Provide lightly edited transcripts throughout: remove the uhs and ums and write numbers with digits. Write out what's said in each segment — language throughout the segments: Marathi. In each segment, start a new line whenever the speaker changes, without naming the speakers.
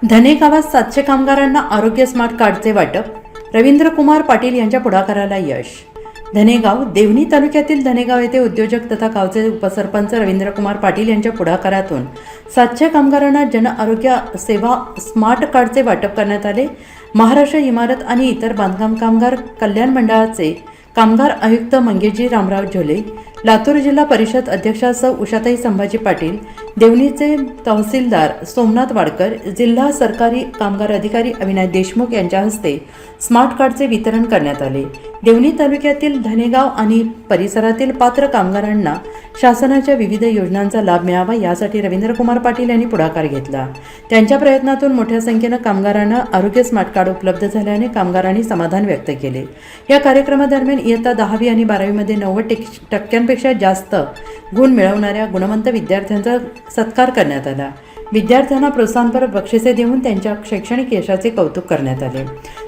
धने गावात 700 कामगारांना आरोग्य स्मार्ट कार्डचे वाटप. रवींद्र कुमार पाटील यांच्या पुढाकाराला यश. धनेगाव देवणी तालुक्यातील धनेगाव येथे उद्योजक तथा गावचे उपसरपंच रवींद्र कुमार पाटील यांच्या पुढाकारातून 700 कामगारांना जन आरोग्य सेवा स्मार्ट कार्डचे वाटप करण्यात आले. महाराष्ट्र इमारत आणि इतर बांधकाम कामगार कल्याण मंडळाचे कामगार आयुक्त मंगेशजी रामराव झोले, लातूर जिल्हा परिषद अध्यक्षा सौ उषाताई संभाजी पाटील, देवणीचे तहसीलदार सोमनाथ वाडकर, जिल्हा सरकारी कामगार अधिकारी अविनाश देशमुख यांच्या हस्ते स्मार्ट कार्डचे वितरण करण्यात आले. देवणी तालुक्यातील धनेगाव आणि परिसरातील पात्र कामगारांना शासनाच्या विविध योजनांचा लाभ मिळावा यासाठी रवींद्र कुमार पाटील यांनी पुढाकार घेतला. त्यांच्या प्रयत्नातून मोठ्या संख्येने कामगारांना आरोग्य स्मार्ट कार्ड उपलब्ध झाल्याने कामगारांनी समाधान व्यक्त केले. या कार्यक्रमादरम्यान इयत्ता 10वी आणि 12वी मध्ये 90% जास्त गुण मिळवणाऱ्या गुणवंत विद्यार्थ्यांचा सत्कार करण्यात आला. विद्यार्थ्यांना प्रोत्साहनपर बक्षिसे देऊन त्यांच्या शैक्षणिक यशाचे कौतुक करण्यात आले.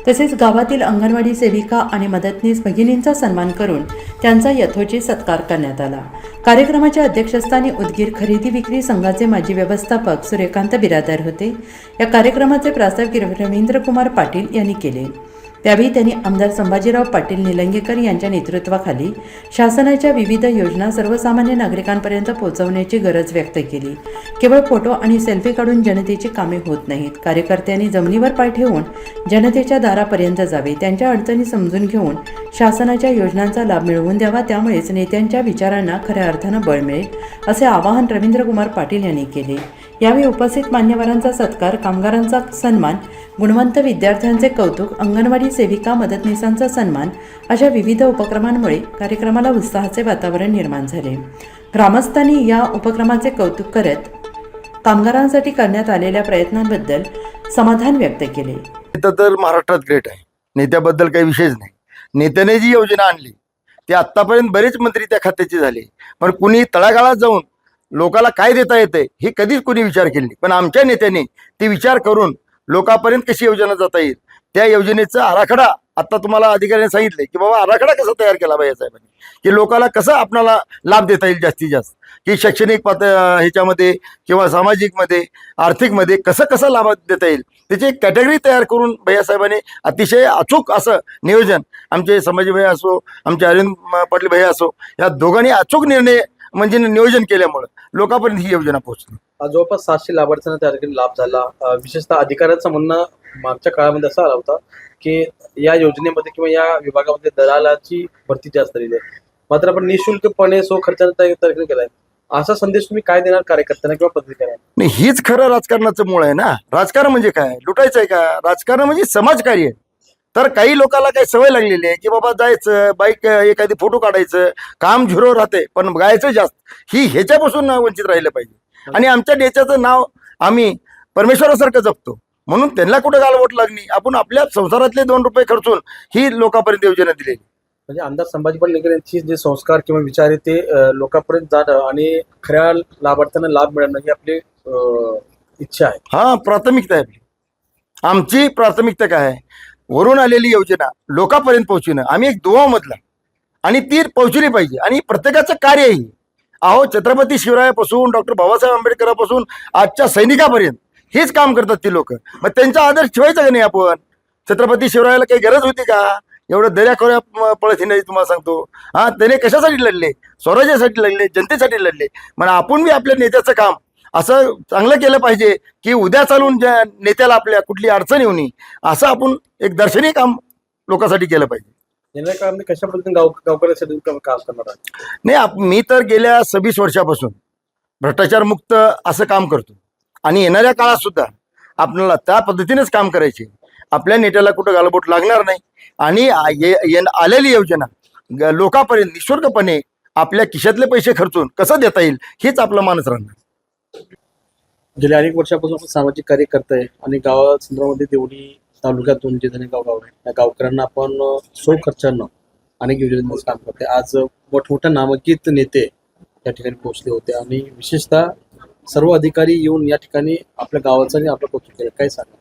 तसेच गावातील अंगणवाडी सेविका आणि मदतनीस भगिनींचा सन्मान करून त्यांचा यथोचित सत्कार करण्यात आला. कार्यक्रमाच्या अध्यक्षस्थानी उदगीर खरेदी विक्री संघाचे माजी व्यवस्थापक सूर्यकांत बिरादार होते. या कार्यक्रमाचे प्रास्ताविक रवींद्र कुमार पाटील यांनी केले. त्यावेळी त्यांनी आमदार संभाजीराव पाटील निलंगेकर यांच्या नेतृत्वाखाली शासनाच्या विविध योजना सर्वसामान्य नागरिकांपर्यंत पोहोचवण्याची गरज व्यक्त केली. केवळ फोटो आणि सेल्फी काढून जनतेची कामे होत नाहीत. कार्यकर्त्यांनी जमिनीवर पाय ठेवून जनतेच्या दारापर्यंत जावे, त्यांच्या अडचणी समजून घेऊन शासनाच्या योजनांचा लाभ मिळवून द्यावा. त्यामुळेच नेत्यांच्या विचारांना खऱ्या अर्थानं बळ मिळेल, असे आवाहन रवींद्र कुमार पाटील यांनी केले. यावेळी उपस्थित मान्यवरांचा सत्कार, कामगारांचा सन्मान, गुणवंत विद्यार्थ्यांचे कौतुक, अंगणवाडी सेविका मदतनीसांचा सन्मान अशा विविध उपक्रमांमुळे कार्यक्रमाला उत्साहाचे वातावरण निर्माण झाले. ग्रामस्थांनी या उपक्रमाचे कौतुक करत कामगारांसाठी करण्यात आलेल्या प्रयत्नांबद्दल समाधान व्यक्त केले.
तर महाराष्ट्रात ग्रेट आहे. नेत्याबद्दल काही विषयच नाही. नेत्याने जी योजना आणली ती आत्तापर्यंत बरेच मंत्री त्या खात्याचे झाले, पण कुणी तळागाळात जाऊन लोकाला काय देता येते ही कधीच कुणी विचार केली नाही. पण आमच्या नेत्याने ती विचार करून लोकांपर्यंत कशी योजना जाता येईल त्या योजनेचा आराखडा आता तुम्हाला अधिकाऱ्यांनी सांगितले की बाबा आराखडा कसा तयार केला पाहिजे साहेबांनी, की लोकांना कसं आपल्याला लाभ देता येईल जास्तीत जास्त, की शैक्षणिक ह्याच्यामध्ये किंवा सामाजिकमध्ये आर्थिकमध्ये कसं लाभ देता येईल त्याची एक कॅटेगरी तयार करून भैयासाहेबांनी अतिशय अचूक असं नियोजन, आमचे संभाजी भैया असो, आमचे अरविंद पाटील भैया असो, या दोघांनी अचूक निर्णय म्हणजे नियोजन केल्यामुळे लोकांपर्यंत ही योजना पोहोचली.
जवळपास 700 लाभार्थ्यांना त्या ठिकाणी लाभ झाला. विशेषतः अधिकाऱ्यांचं म्हणणं मागच्या काळामध्ये असं आलं होतं की या योजनेमध्ये किंवा या विभागामध्ये दलालाची भरती जास्त झालेली आहे, मात्र आपण निशुल्कपणे खर्चाने त्या ठिकाणी केलाय. असा संदेश तुम्ही काय देणार कार्यकर्त्यांना किंवा पदाधिकाऱ्यांना?
नाही, हीच खरं राजकारणाचं मूळ आहे ना. राजकारण म्हणजे काय, लुटायचं आहे का? राजकारण म्हणजे समाजकार्य आहे. तर काही लोकांना काही सवय लागलेली आहे की बाबा जायचं, बाईक एखादी फोटो काढायचं, काम झिरो राहते, पण गायचं जास्त, ही ह्याच्यापासून वंचित राहिलं पाहिजे. आणि आमच्या देशाचं नाव आम्ही परमेश्वरासारखं जपतो, म्हणून त्यांना कुठं गालबोट लागली. आपण आपल्या संसारातले 2 रुपये खर्चून ही लोकांपर्यंत योजना दिलेली.
म्हणजे आमदार संभाजी पाटील यांची जे संस्कार किंवा विचार आहे ते लोकांपर्यंत जाणं आणि खऱ्या लाभार्थ्यांना लाभ मिळणं ही आपली इच्छा आहे.
हा, प्राथमिकता आहे आपली. आमची प्राथमिकता काय आहे, वरून आलेली योजना लोकांपर्यंत पोहोचणं. आम्ही एक दुवामधला आणि ती पोहोचली पाहिजे. आणि प्रत्येकाचं कार्यही छत्रपती शिवरायापासून डॉक्टर बाबासाहेब आंबेडकरांपासून आजच्या सैनिकापर्यंत हेच काम करतात ती लोक. मग त्यांचा आदर ठेवायचा का नाही आपण? छत्रपती शिवरायाला काही गरज होती का एवढं दर्याखोऱ्या पळत हिंडायची? तुम्हाला सांगतो, त्याने कशासाठी लढले? स्वराज्यासाठी लढले, जनतेसाठी लढले. मग आपण बी आपल्या नेत्याचं काम असं चांगलं केलं पाहिजे की उद्या चालून ज्या नेत्याला आपल्या कुठली अडचण येऊ नये असं आपण एक दर्शनीय काम लोकांसाठी केलं पाहिजे.
येणाऱ्या काळामध्ये कशा पद्धतीने गावकऱ्यांसाठी काम करणार आहे?
नाही, मी तर गेल्या 26 वर्षापासून भ्रष्टाचार मुक्त असं काम करतो आणि येणाऱ्या काळात सुद्धा आपल्याला त्या पद्धतीनेच काम करायचे. आपल्या नेत्याला कुठं गालबोट लागणार नाही आणि आलेली योजना लोकांपर्यंत निःशुल्कपणे आपल्या खिशातले पैसे खर्चून कसं देता येईल हेच आपलं मानस राहणार.
गेल्या अनेक वर्षापासून आपण सामाजिक कार्य करताय आणि गावासंदर्भामध्ये देवणी तालुक्यातून जे धनेगाव गाव आहे त्या गावकऱ्यांना आपण खर्चानं अनेक योजनांचं काम करते. आज मोठमोठ्या नामांकित नेते या ठिकाणी पोहोचले होते आणि विशेषतः सर्व अधिकारी येऊन या ठिकाणी आपल्या गावाचं आणि आपलं कौतुक केलं. काय सांगा?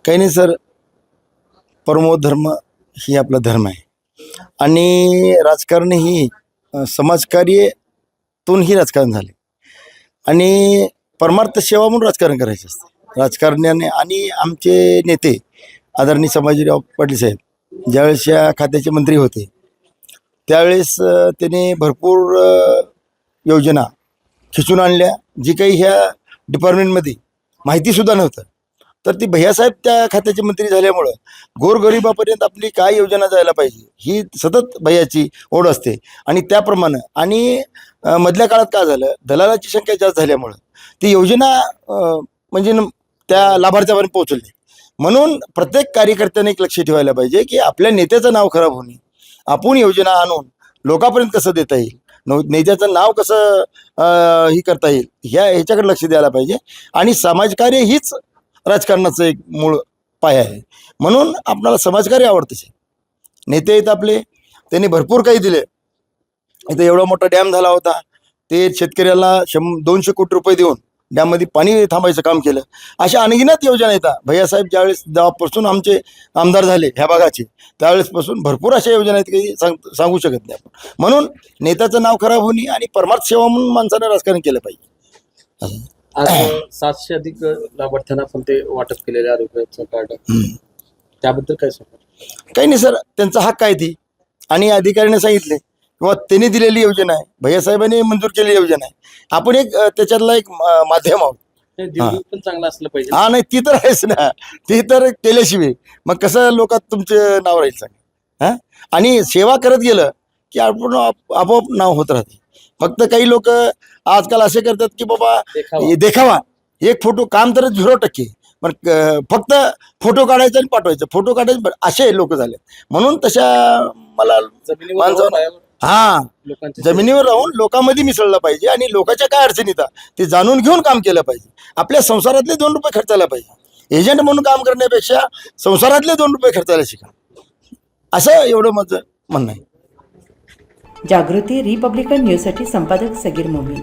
काही नाही सर, परमो धर्म ही आपला धर्म आहे आणि राजकारण ही समाजकार्यातून ही राजकारण झाले आणि परमार्थ सेवा म्हणून राजकारण करायचं असतं. राजकारण्याने आणि आमचे नेते आदरणीय संभाजीराव पाटील साहेब ज्यावेळेस या खात्याचे मंत्री होते त्यावेळेस त्याने भरपूर योजना खिचून आणल्या, जी काही ह्या डिपार्टमेंटमध्ये माहितीसुद्धा नव्हतं. तर ती भैयासाहेब त्या खात्याचे मंत्री झाल्यामुळं गोरगरिबापर्यंत आपली काय योजना जायला पाहिजे ही सतत भैयाची ओढ असते. आणि त्याप्रमाणे आणि मधल्या काळात काय झालं, दलालाची संख्या जास्त झाल्यामुळं ती योजना म्हणजे त्या लाभार्थ्यापर्यंत पोहोचली. म्हणून प्रत्येक कार्यकर्त्याने एक लक्ष ठेवायला पाहिजे की आपल्या नेत्याचं नाव खराब होणे, आपण योजना आणून लोकांपर्यंत कसं देता येईल, नेत्याचं नाव कसं ही करता येईल ह्याच्याकडे लक्ष द्यायला पाहिजे. आणि समाजकार्य हीच राजकारणाचं एक मूळ पाय आहे. म्हणून आपल्याला समाजकार्य आवडतेच आहे. नेते आहेत आपले, त्यांनी भरपूर काही दिले. इथं एवढा मोठा डॅम झाला होता, ते शेतकऱ्याला 200 कोटी रुपये देऊन डॅममध्ये पाणी थांबायचं काम केलं. अशा अनगिनत योजना येतात. भैयासाहेब जेव्हापासून आमचे आमदार झाले ह्या भागाचे त्यावेळेसपासून भरपूर अशा योजना आहेत की सांगू शकत नाही आपण. म्हणून नेत्याचं नाव खराब होणे आणि परमार्थ सेवा म्हणून माणसानं राजकारण केलं पाहिजे.
आज 700 अधिक लाभार्थ्यांना पण ते वाटप केलेले आरोग्याचं कार्ड, त्याबद्दल काय सांगा?
काही नाही सर, त्यांचा हक्क आहे ती. आणि अधिकाऱ्याने सांगितले किंवा त्यांनी दिलेली योजना आहे, भैयासाहेबांनी मंजूर केलेली योजना आहे. आपण एक त्याच्यातला एक माध्यम आहोत.
देवणी पण चांगलं असलं पाहिजे.
हा नाही, ती तर आहेच ना, ती तर केल्याशिवाय मग कसं लोकात तुमचे नाव राहील सांग. हां, आणि सेवा करत गेलं की आपण आपोआप नाव होत राहते. फक्त काही लोक आजकाल असे करतात की बाबा देखावा, एक फोटो काम तर 0%, पण फक्त फोटो काढायचा आणि पाठवायचं, फोटो काढायचं, असे लोक झाले. म्हणून तशा मला जमिनीवर राहून लोकांमध्ये मिसळलं पाहिजे आणि लोकांच्या काय अडचणी येतात ते जाणून घेऊन काम केलं पाहिजे. आपल्या संसारातले 2 रुपये खर्चायला पाहिजे. एजंट म्हणून काम करण्यापेक्षा संसारातले 2 रुपये खर्चायला शिका, असं एवढं माझं म्हणणं आहे.
जागृती रिपब्लिकन न्यूजसाठी संपादक सगीर मोमीन.